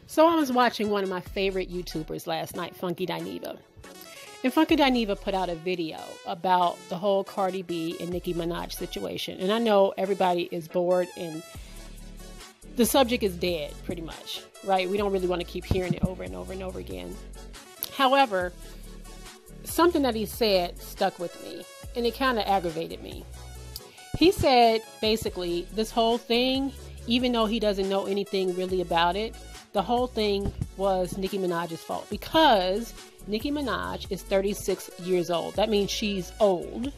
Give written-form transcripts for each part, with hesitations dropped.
So I was watching one of my favorite YouTubers last night, Funky Dineva. And Funky Dineva put out a video about the whole Cardi B and Nicki Minaj situation. And I know everybody is bored and the subject is dead, pretty much, right? We don't really want to keep hearing it over and over and over again. However, something that he said stuck with me, and it kind of aggravated me. He said, basically, this whole thing, even though he doesn't know anything really about it, the whole thing was Nicki Minaj's fault because Nicki Minaj is 36 years old. That means she's old,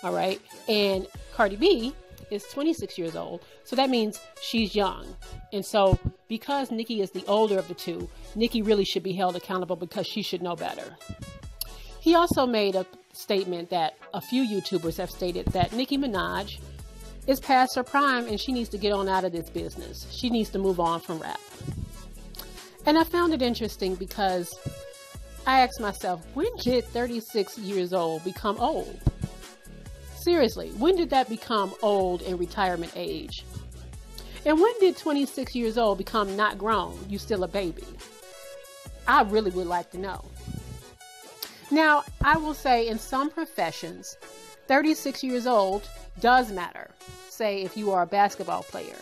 all right? And Cardi B is 26 years old, so that means she's young. And so because Nicki is the older of the two, Nicki really should be held accountable because she should know better. He also made a statement that a few YouTubers have stated that Nicki Minaj is past her prime and she needs to get on out of this business. She needs to move on from rap. And I found it interesting because I asked myself, when did 36 years old become old? Seriously, when did that become old in retirement age? And when did 26 years old become not grown? You still a baby? I really would like to know. Now, I will say in some professions, 36 years old does matter. Say if you are a basketball player,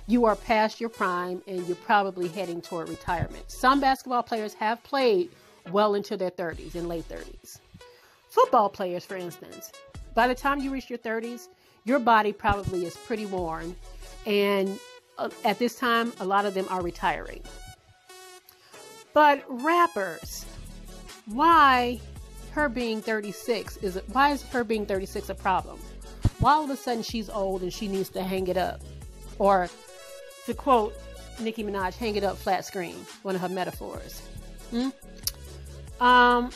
you are past your prime and you're probably heading toward retirement. Some basketball players have played well into their 30s and late 30s. Football players, for instance, by the time you reach your 30s, your body probably is pretty worn. And at this time, a lot of them are retiring. But rappers, why is her being 36 a problem? Why all of a sudden she's old and she needs to hang it up? Or to quote Nicki Minaj, hang it up flat screen, one of her metaphors. I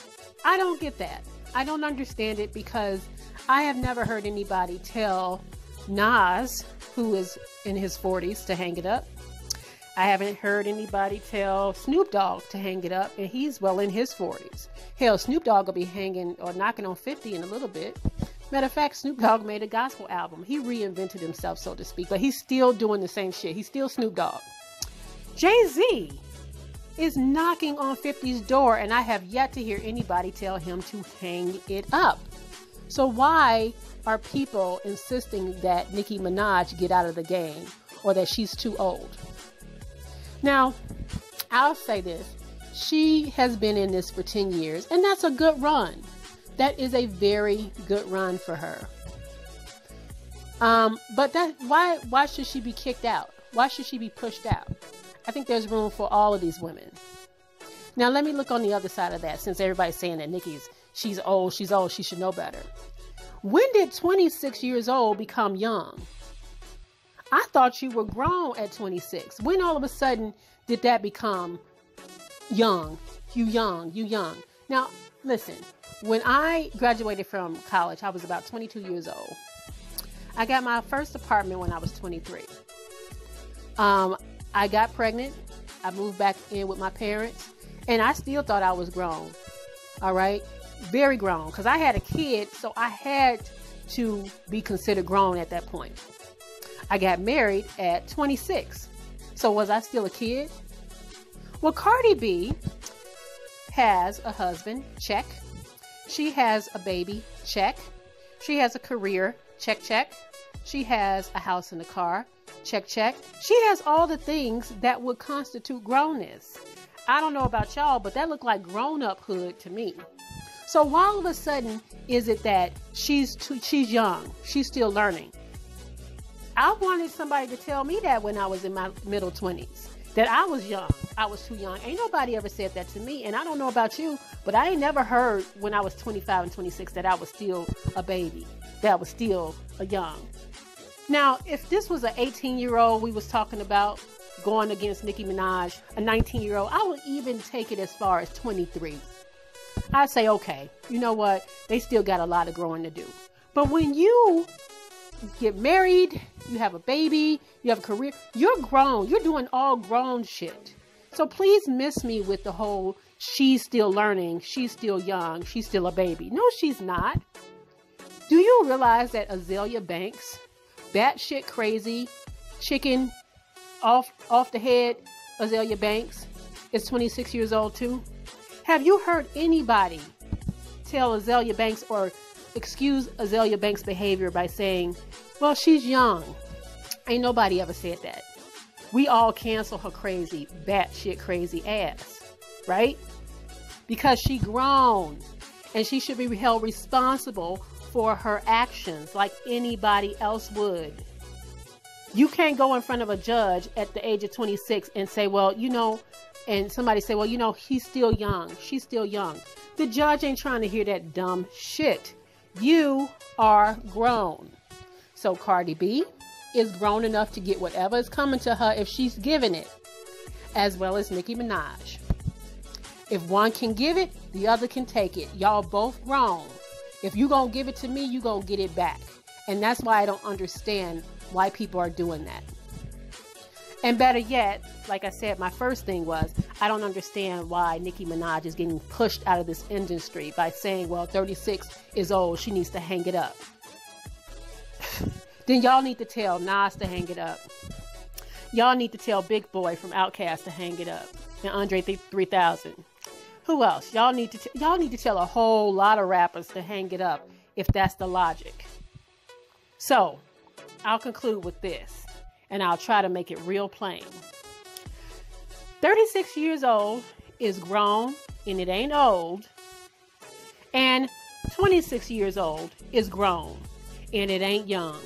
don't get that. I don't understand it because I have never heard anybody tell Nas, who is in his 40s, to hang it up. I haven't heard anybody tell Snoop Dogg to hang it up, and he's well in his 40s. Hell, Snoop Dogg will be hanging or knocking on 50 in a little bit. Matter of fact, Snoop Dogg made a gospel album. He reinvented himself, so to speak, but he's still doing the same shit. He's still Snoop Dogg. Jay-Z is knocking on 50's door, and I have yet to hear anybody tell him to hang it up. So why are people insisting that Nicki Minaj get out of the game or that she's too old? Now, I'll say this. She has been in this for 10 years, and that's a good run. That is a very good run for her. But why should she be kicked out? Why should she be pushed out? I think there's room for all of these women. Now, let me look on the other side of that, since everybody's saying that she's old, she should know better. When did 26 years old become young? I thought you were grown at 26. When all of a sudden did that become young? You young. Now, listen, when I graduated from college, I was about 22 years old. I got my first apartment when I was 23. I got pregnant. I moved back in with my parents, and I still thought I was grown. All right? Very grown, because I had a kid, so I had to be considered grown at that point. I got married at 26. So was I still a kid? Well, Cardi B has a husband, check. She has a baby, check. She has a career, check, check. She has a house and a car, check, check. She has all the things that would constitute grownness. I don't know about y'all, but that looked like grown-up-hood to me. So why all of a sudden is it that she's young, she's still learning? I wanted somebody to tell me that when I was in my middle 20s, that I was young, I was too young. Ain't nobody ever said that to me, and I don't know about you, but I ain't never heard when I was 25 and 26 that I was still a baby, that I was still a young. Now, if this was an 18-year-old we was talking about going against Nicki Minaj, a 19-year-old, I would even take it as far as 23. I'd say, okay, you know what? They still got a lot of growing to do. But when you get married, you have a baby, you have a career, you're grown. You're doing all grown shit. So please miss me with the whole, she's still learning, she's still young, she's still a baby. No, she's not. Do you realize that Azealia Banks, batshit crazy, chicken off the head, Azealia Banks is 26 years old too? Have you heard anybody tell Azealia Banks or excuse Azealia Banks' behavior by saying, well, she's young? Ain't nobody ever said that. We all cancel her crazy, batshit crazy ass, right? Because she grown and she should be held responsible for her actions like anybody else would. You can't go in front of a judge at the age of 26 and say, well, you know, and somebody say, well, you know, he's still young. She's still young. The judge ain't trying to hear that dumb shit. You are grown. So Cardi B is grown enough to get whatever is coming to her if she's given it, as well as Nicki Minaj. If one can give it, the other can take it. Y'all both grown. If you gonna give it to me, you gonna get it back. And that's why I don't understand why people are doing that. And better yet, like I said, my first thing was, I don't understand why Nicki Minaj is getting pushed out of this industry by saying, well, 36 is old, she needs to hang it up. Then y'all need to tell Nas to hang it up. Y'all need to tell Big Boy from Outkast to hang it up. And Andre 3000. Who else? Y'all need to tell a whole lot of rappers to hang it up if that's the logic. So, I'll conclude with this, and I'll try to make it real plain. 36 years old is grown, and it ain't old. And 26 years old is grown, and it ain't young.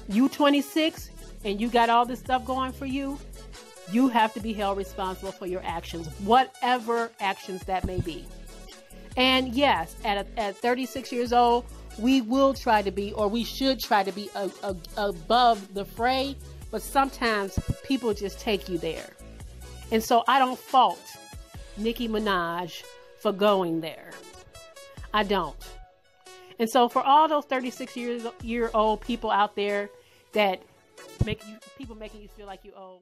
You 26 and you got all this stuff going for you, you have to be held responsible for your actions, whatever actions that may be. And yes, at 36 years old, we will try to be, or we should try to be above the fray, but sometimes people just take you there. And so I don't fault Nicki Minaj for going there. I don't. And so for all those 36-year-old people out there that making you feel like you owe